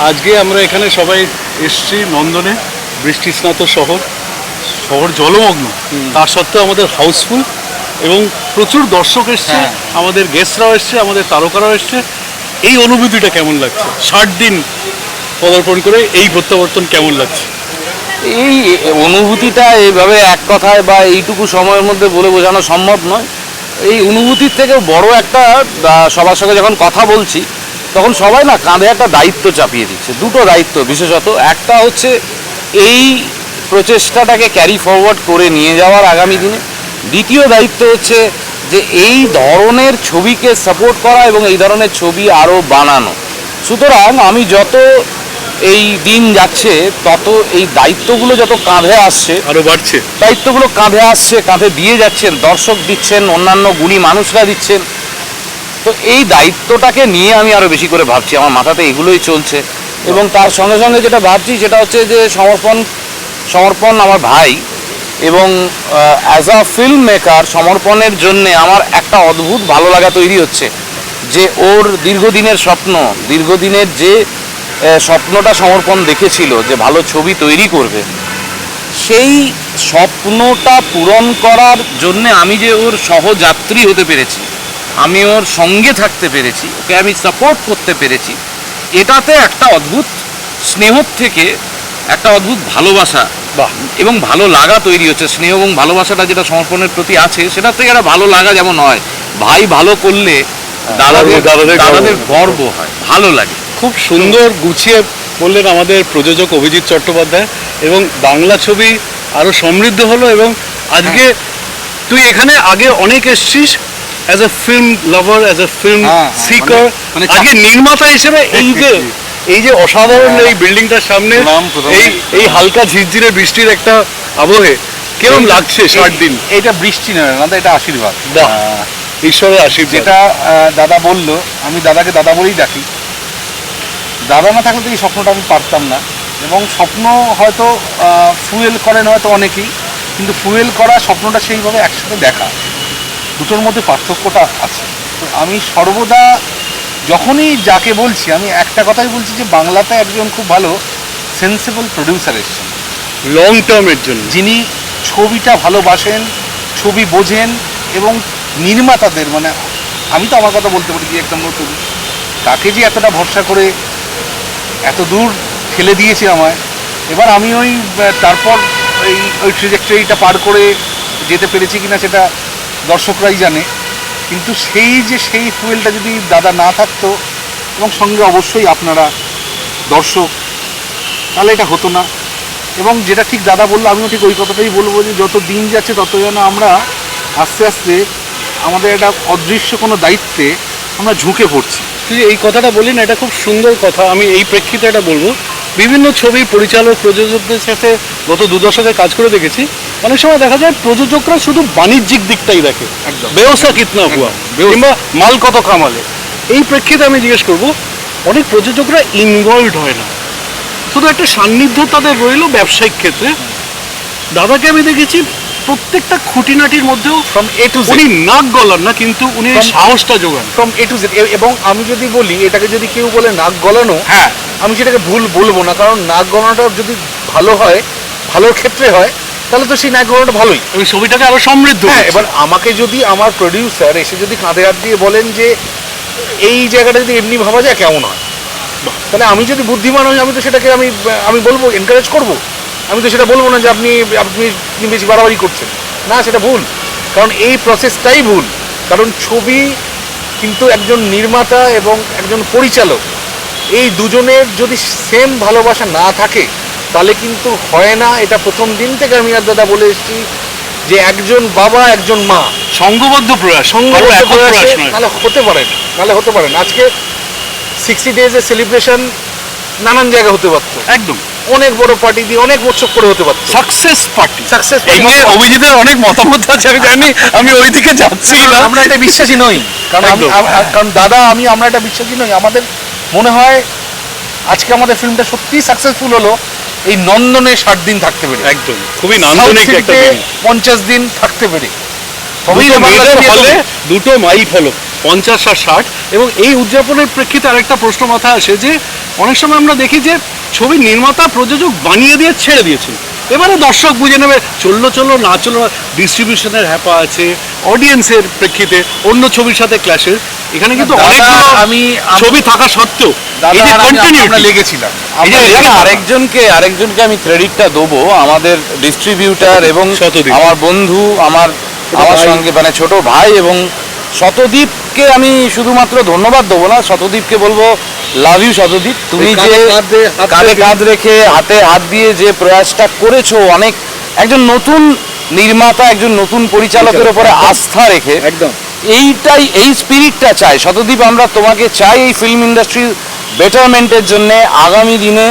আজকে আমরা এখানে সবাই এসছি নন্দনে, বৃষ্টি স্নাত শহর, শহর জলমগ্ন, তার সত্ত্বেও আমাদের হাউসফুল এবং প্রচুর দর্শক এসছে, আমাদের গেস্টরাও এসছে, আমাদের তারকারাও এসছে। এই অনুভূতিটা কেমন লাগছে 60 দিন পদার্পণ করে? এই প্রত্যাবর্তন কেমন লাগছে? এই অনুভূতিটা এইভাবে এক কথায় বা এইটুকু সময়ের মধ্যে বলে বোঝানো সম্ভব নয়। এই অনুভূতির থেকে বড় একটা, সবার সঙ্গে যখন কথা বলছি তখন সবাই না কাঁধে একটা দায়িত্ব চাপিয়ে দিচ্ছে, দুটো দায়িত্ব বিশেষত। একটা হচ্ছে এই প্রচেষ্টাটাকে ক্যারি ফরওয়ার্ড করে নিয়ে যাওয়ার আগামী দিনে। দ্বিতীয় দায়িত্ব হচ্ছে যে এই ধরনের ছবিকে সাপোর্ট করা এবং এই ধরনের ছবি আরও বানানো। সুতরাং আমি যত এই দিন যাচ্ছে তত এই দায়িত্বগুলো যত কাঁধে আসছে, আরো বাড়ছে দায়িত্বগুলো কাঁধে আসছে, কাঁধে দিয়ে যাচ্ছেন, দর্শক দিচ্ছেন, অন্যান্য গুণী মানুষরা দিচ্ছেন। তো এই দায়িত্বটাকে নিয়ে আমি আরও বেশি করে ভাবছি, আমার মাথাতে এগুলোই চলছে। এবং তার সঙ্গে সঙ্গে যেটা ভাবছি সেটা হচ্ছে যে সমর্পণ আমার ভাই, এবং অ্যাজ আ ফিল্ম মেকার সমর্পণের জন্যে আমার একটা অদ্ভুত ভালো লাগা তৈরি হচ্ছে যে ওর দীর্ঘদিনের স্বপ্ন, দীর্ঘদিনের যে স্বপ্নটা সমর্পণ দেখেছিল যে ভালো ছবি তৈরি করবে, সেই স্বপ্নটা পূরণ করার জন্যে আমি যে ওর সহযাত্রী হতে পেরেছি, আমি ওর সঙ্গে থাকতে পেরেছি, ওকে আমি সাপোর্ট করতে পেরেছি, এটাতে একটা অদ্ভুত স্নেহ থেকে একটা অদ্ভুত ভালোবাসা এবং ভালো লাগা তৈরি হচ্ছে। স্নেহ এবং ভালোবাসাটা যেটা সমর্পণের প্রতি আছে সেটা থেকে একটা ভালো লাগা যেমন হয়, ভাই ভালো করলে দাদাদের গর্ব হয়, ভালো লাগে। খুব সুন্দর গুছিয়ে বললেন আমাদের প্রযোজক অভিজিৎ চট্টোপাধ্যায়, এবং বাংলা ছবি আরো সমৃদ্ধ হলো। এবং আজকে তুই এখানে আগে অনেক এসছিস as a film lover, as a film seeker, আজকে নির্মাতা হিসেবে এই যে অসাধারণ এই বিল্ডিংটার সামনে এই হালকা ঝিরঝিরে বৃষ্টির একটা আবহে কেমন লাগছে 60 দিন? এটা বৃষ্টি নয় না, এটা আশীর্বাদ, ঈশ্বরের আশীর্বাদ। যেটা দাদা বললো, আমি দাদাকে দাদা বলেই ডাকি। দাদা না থাকলে তো এই স্বপ্নটা আমি পারতাম না। এবং স্বপ্ন হয়তো ফুয়েল করেন হয়তো অনেকেই, কিন্তু ফুয়েল করা স্বপ্নটা সেইভাবে একসাথে দেখা, দুটোর মধ্যে পার্থক্যটা আছে। তো আমি সর্বদা যখনই যাকে বলছি আমি একটা কথাই বলছি যে বাংলাতে একজন খুব ভালো সেন্সেবল প্রডিউসার এসেছেন লং টার্মের জন্য, যিনি ছবিটা ভালোবাসেন, ছবি বোঝেন, এবং নির্মাতাদের, মানে আমি তো আমার কথা বলতে পারি যে একদম নতুন, তাকে যে এতটা ভরসা করে এত দূর ঠেলে দিয়েছে আমায়। এবার আমি তারপর ওই ট্রেজেক্টরিটা পার করে যেতে পেরেছি কিনা সেটা দর্শকরাই জানে। কিন্তু সেই ফুয়েলটা যদি দাদা না থাকতো, এবং সঙ্গে অবশ্যই আপনারা দর্শক, তাহলে এটা হতো না। এবং যেটা ঠিক দাদা বললো, আমিও ঠিক ওই কথাটাই বলবো যে যত দিন যাচ্ছে তত যেন আমরা আস্তে আস্তে আমাদের একটা অদৃশ্য কোনো দায়িত্বে আমরা ঝুঁকে পড়ছি। তুই এই কথাটা বলি না, এটা খুব সুন্দর কথা। আমি এই প্রেক্ষিতে এটা বলবো, বিভিন্ন ছবি পরিচালক প্রযোজকদের সাথে গত 2 দশকে কাজ করে দেখেছি, অনেক সময় দেখা যায় প্রযোজকরা শুধু বাণিজ্যিক দিকটাই দেখে, একদম ব্যবসা কিতনা হুয়া কিংবা মাল কত কামালে। এই প্রেক্ষিতে আমি জিজ্ঞেস করবো, অনেক প্রযোজকরা ইনভলভড হয় না, শুধু একটা সান্নিধ্য তাদের রইল ব্যবসায়িক ক্ষেত্রে। দাদাকে আমি দেখেছি প্রত্যেকটা খুঁটিনাটির মধ্যেও ফ্রম এ টু জেড, উনি নাক গলান না কিন্তু উনি সাহসটা যোগান ফ্রম এ টু জেড। এবং আমি যদি বলি এটাকে যদি কেউ বলে নাক গলানো, হ্যাঁ, আমি সেটাকে ভুল বলবো না, কারণ নাক গলানোটা যদি ভালো হয়, ভালোর ক্ষেত্রে হয়, তাহলে তো সেই নাক গলানোটা ভালোই, ওই ছবিটাকে আরো সমৃদ্ধ। হ্যাঁ। এবার আমাকে যদি আমার প্রডিউসার এসে যদি কাঁধে হাত দিয়ে বলেন যে এই জায়গাটা যদি এমনি ভাবা যায় কেমন হয়, তাহলে আমি যদি বুদ্ধিমান হই, আমি তো সেটাকে আমি বলবো, এনকারেজ করবো। আমি তো সেটা বলবো না যে আপনি বেশি বাড়াবাড়ি করছেন, না, সেটা ভুল। কারণ এই প্রসেসটাই ভুল। কারণ ছবি কিন্তু একজন নির্মাতা এবং একজন পরিচালক, এই দুজনের যদি সেম ভালোবাসা না থাকে তাহলে কিন্তু হয় না। এটা প্রথম দিন থেকে আমি আর দাদা বলে এসেছি যে একজন বাবা একজন মা সংঘবদ্ধ প্রয়াস, নাহলে হতে পারে না। আজকে 60 ডেজের সেলিব্রেশন নানান জায়গায় হতে পারতো, একদম অনেক বড় পার্টি দিয়ে অনেক উৎসব করে হতে পারতো, সাকসেস পার্টি। এই নিয়ে অভিজিতের অনেক মতামত আছে, আমি জানি, আমি ওইদিকে যাচ্ছি না। আমরা এটা বিশ্বাসী নই, কারণ দাদা আমরা এটা বিশ্বাসী নই। আমাদের মনে হয় আজকে আমাদের ফিল্মটা সত্যি সাকসেসফুল হলো এই নন্দনে 60 দিন থাকতে পেরে, একদম খুবই নান্দনিক একটা দিন, 50 দিন থাকতে পেরে। দুটো মাই ফলক 50 আর 60, এবং এই উদযাপনের প্রেক্ষিতে আরেকটা প্রশ্ন মাথায় আসে যে অনেক সময় আমরা দেখি যে ছবির নির্মাতা প্রযোজক বানিয়ে দিয়ে ছেড়ে দিয়েছেন, এবারে দর্শক বুঝে নেবে, চললো চললো না চললো, ডিস্ট্রিবিউশনের হ্যাপা আছে, অডিয়েন্সের প্রেক্ষিতে অন্য ছবির সাথে ক্ল্যাশের, এখানে কিন্তু দাদা, অনেকগুলো ছবি থাকা সত্ত্বেও এই যে continuity, লেগেছিলাম এই যে আরেকজনকে আমি ক্রেডিটটা দেবো, আমাদের ডিস্ট্রিবিউটার এবং শতদীপ। আমার বন্ধু, আমার সঙ্গে মানে ছোট ভাই, এবং শতদীপকে আমি শুধুমাত্র ধন্যবাদ দেবো না, শতদীপকে বলবো লাভ ইউ শতদীপ, তুমি যে কাঁধে কাঁধ রেখে হাতে হাত দিয়ে যে প্রয়াসটা করেছো, অনেক একজন নতুন নির্মাতা, একজন নতুন পরিচালকের উপরে আস্থা রেখে, একদম এইটাই, এই স্পিরিটটা চাই শতদীপ, আমরা তোমাকে চাই এই ফিল্ম ইন্ডাস্ট্রির বেটারমেন্টের জন্য। আগামী দিনে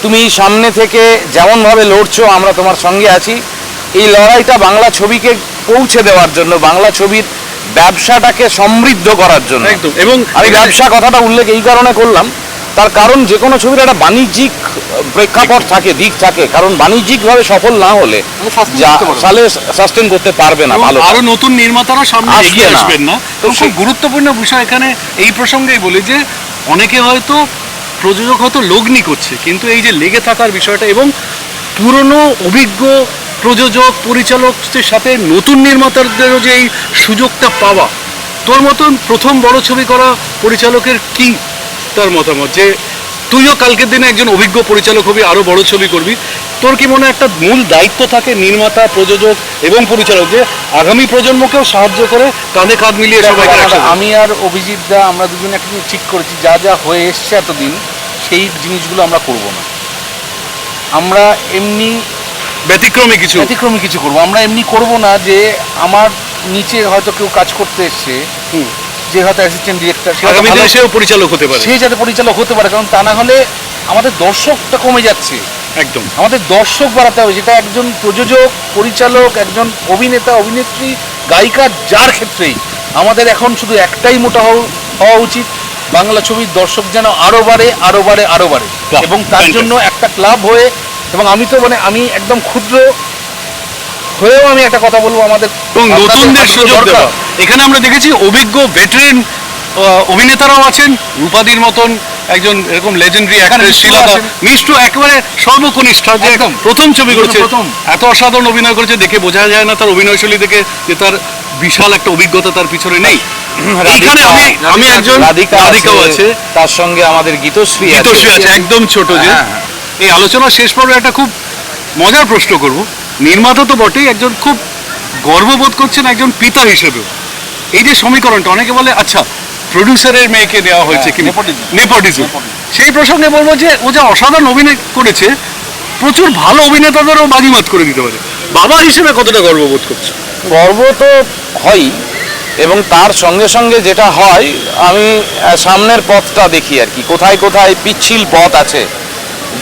তুমি সামনে থেকে যেমনভাবে লড়ছো, আমরা তোমার সঙ্গে আছি। এই লড়াইটা বাংলা ছবিকে পৌঁছে দেওয়ার জন্য, বাংলা ছবির ব্যবসাটাকে সমৃদ্ধ করার জন্য। একদম। এবং আমি ব্যবসা কথাটা উল্লেখ এই কারণে করলাম, তার কারণ যে কোনো ছবির একটা বাণিজ্যিক প্রেক্ষাপট থাকে, দিক থাকে, কারণ বাণিজ্যিকভাবে সফল না হলে সালে সাস্টেন করতে পারবে না, ভালো আরো নতুন নির্মাতারা সামনে আসবে এগিয়ে না। আসবেন না। তো খুব গুরুত্বপূর্ণ বিষয় এখানে এই প্রসঙ্গেই বলি যে অনেকে হয়তো প্রযোজক হয়তো লগ্নি করছে, কিন্তু এই যে লেগে থাকার বিষয়টা এবং পুরনো অভিজ্ঞ প্রযোজক পরিচালকদের সাথে নতুন নির্মাতাদেরও যে এই সুযোগটা পাওয়া, তোর মতন প্রথম বড় ছবি করা পরিচালকের কি তার মতামত, যে তুইও কালকের দিনে একজন অভিজ্ঞ পরিচালক হবি, আরো বড় ছবি করবি, তোর কি মনে হয় একটা মূল দায়িত্ব থাকে নির্মাতা, প্রযোজক এবং পরিচালক, যে আগামী প্রজন্মকেও সাহায্য করে কাঁধে কাঁধ মিলিয়ে সবাইকে একসাথে? আমি আর অভিজিৎ দা আমরা দুজনে একটা জিনিস ঠিক করেছি, যা যা হয়ে এসছে এতদিন সেই জিনিসগুলো আমরা করব না, আমরা এমনি ব্যতিক্রমী কিছু করব, আমরা এমনি করব না যে আমার নিচে হয়তো কেউ কাজ করতে এসছে, যে হয়তো অ্যাসিস্ট্যান্ট ডিরেক্টর, আগামী দিনে সেও পরিচালক হতে পারে, সে যাতে পরিচালক হতে পারে, কারণ তা না হলে আমাদের দর্শকটা কমে যাচ্ছে। একদম আমাদের দর্শক বাড়াতে হবে, যেটা একজন প্রযোজক, পরিচালক, একজন অভিনেতা, অভিনেত্রী, গায়িকা, যার ক্ষেত্রেই আমাদের এখন শুধু একটাই মোটা হওয়া উচিত, বাংলা ছবির দর্শক যেন আরো বাড়ে, আরো বাড়ে, আরো বাড়ে, বাহ, এবং তার fantastic. জন্য একটা ক্লাব হয়ে, এবং আমি তো মানে আমি একদম ক্ষুদ্র হয়েও আমি একটা কথা বলবো, আমাদের এবং নতুনদের সুযোগ দরকার। দেওয়া। এখানে আমরা দেখেছি অভিজ্ঞ ভেটারেন অভিনেতারাও আছেন, রূপাদির মতন একজন এরকম লেজেন্ডারি অ্যাক্ট্রেস, মিষ্টু শিলাদা, আছেন। মিষ্টু একেবারে সর্বকনিষ্ঠা, যে একদম। প্রথম ছবি করেছে, প্রথম। এত অসাধারণ অভিনয় করেছে, দেখে বোঝা যায় না তার অভিনয়শৈলী দেখে যে তার বিশাল একটা অভিজ্ঞতা তার পিছনে নেই। এইখানে আমি একজন রাধিকাও আছে, তার সঙ্গে আমাদের গীতশ্রী আছে একদম ছোট, যে হ্যাঁ, হ্যাঁ। এই আলোচনা শেষ পর্বে একটা খুব মজার প্রশ্ন করব, নির্মাতা তো বটেই, একজন খুব গর্ববোধ করছেন একজন পিতা হিসেবেও, এই যে সমীকরণটা, অনেকে বলে আচ্ছা প্রডিউসারের মেয়েকে দেওয়া হয়েছে কি নেপোটিজম, সেই প্রসঙ্গে বলবো যে ও যা অসাধারণ অভিনয় করেছে, প্রচুর ভালো অভিনেতাদেরও বাজিমাত করে দিতে পারে, বাবা হিসেবে কতটা গর্ববোধ করছে? গর্ব তো হয়ই, এবং তার সঙ্গে সঙ্গে যেটা হয়, আমি সামনের পথটা দেখি আর কি, কোথায় কোথায় পিচ্ছিল পথ আছে,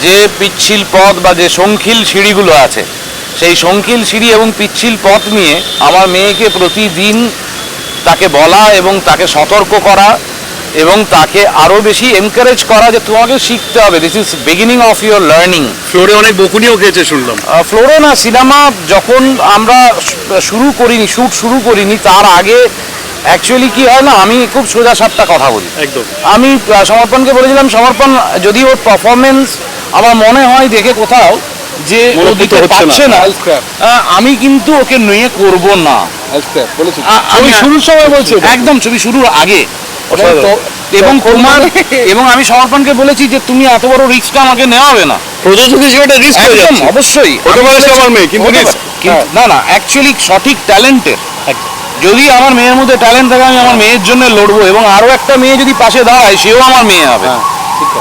যে পিচ্ছিল পথ বা যে সংখিল সিঁড়িগুলো আছে, সেই সংখিল সিঁড়ি এবং পিচ্ছিল পথ নিয়ে আমার মেয়েকে প্রতিদিন তাকে বলা এবং তাকে সতর্ক করা এবং তাকে আরও বেশি এনকারেজ করা যে তোমাকে শিখতে হবে, this is beginning of your learning. ফ্লোরে অনেক বকুনিও খেয়েছে শুনলাম। ফ্লোরে না, সিনেমা যখন আমরা শ্যুট শুরু করিনি তার আগে অ্যাকচুয়ালি কি হয় না, আমি খুব সোজা সাপটা কথা বলি, একদম আমি সমর্পণকে বলেছিলাম, সমর্পণ যদি ওর পারফরমেন্স আমার মনে হয় দেখে কোথাও যে ও মনোনীত দিতে হচ্ছে না, পারছে না, আমি কিন্তু ওকে নিয়ে করব না। আমি শুরুর সময় বলছি, একদম ছবি শুরুর আগে, এবং তোমার এবং আমি সমর্পণকে বলেছি যে তুমি এত বড় রিস্কটা আমাকে নেওয়া হবে না, প্রযোজক হিসেবে একটা রিস্ক হয়ে একদম যাচ্ছে, অবশ্যই হতে পারে সে আমার মেয়ে, কিন্তু হতে risk। পারে। না না, অ্যাকচুয়ালি সঠিক ট্যালেন্টের, যদি আমার মেয়ের মধ্যে ট্যালেন্ট থাকে আমি আমার মেয়ের জন্য লড়বো, এবং আরো একটা মেয়ে যদি পাশে দাঁড়ায় সেও আমার মেয়ে হবে।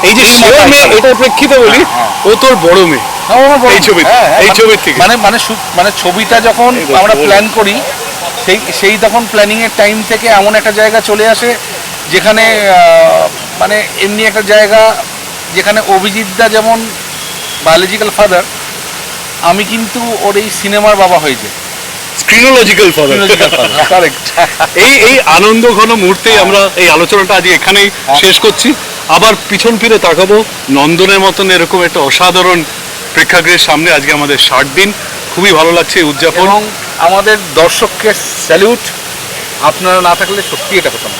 এই যে সেও মেয়ে, এটার প্রেক্ষিতে বলি, ও তোর বড় মেয়ে এই ছবি, এই ছবির থেকে মানে ছবিটা যখন আমরা প্ল্যান করি, সেই তখন প্ল্যানিং এর টাইম থেকে এমন একটা জায়গা চলে আসে যেখানে মানে এমনি একটা জায়গা যেখানে অভিজিৎ দা যেমন বায়োলজিক্যাল ফাদার, আমি কিন্তু ওর এই সিনেমার বাবা হয়ে যাই, স্ক্রিনোলজিক্যাল ফাদার। কারেক্ট। এই আনন্দ ঘন মুহূর্তেই আমরা এই আলোচনাটা আজ এখানেই শেষ করছি। আবার পিছন ফিরে তাকাবো নন্দনের মতন এরকম একটা অসাধারণ প্রেক্ষাগৃহের সামনে। আজকে আমাদের 60 দিন, খুবই ভালো লাগছে এই উদযাপন। এবং আমাদের দর্শককে স্যালিউট, আপনারা না থাকলে সত্যি এটা হতো না।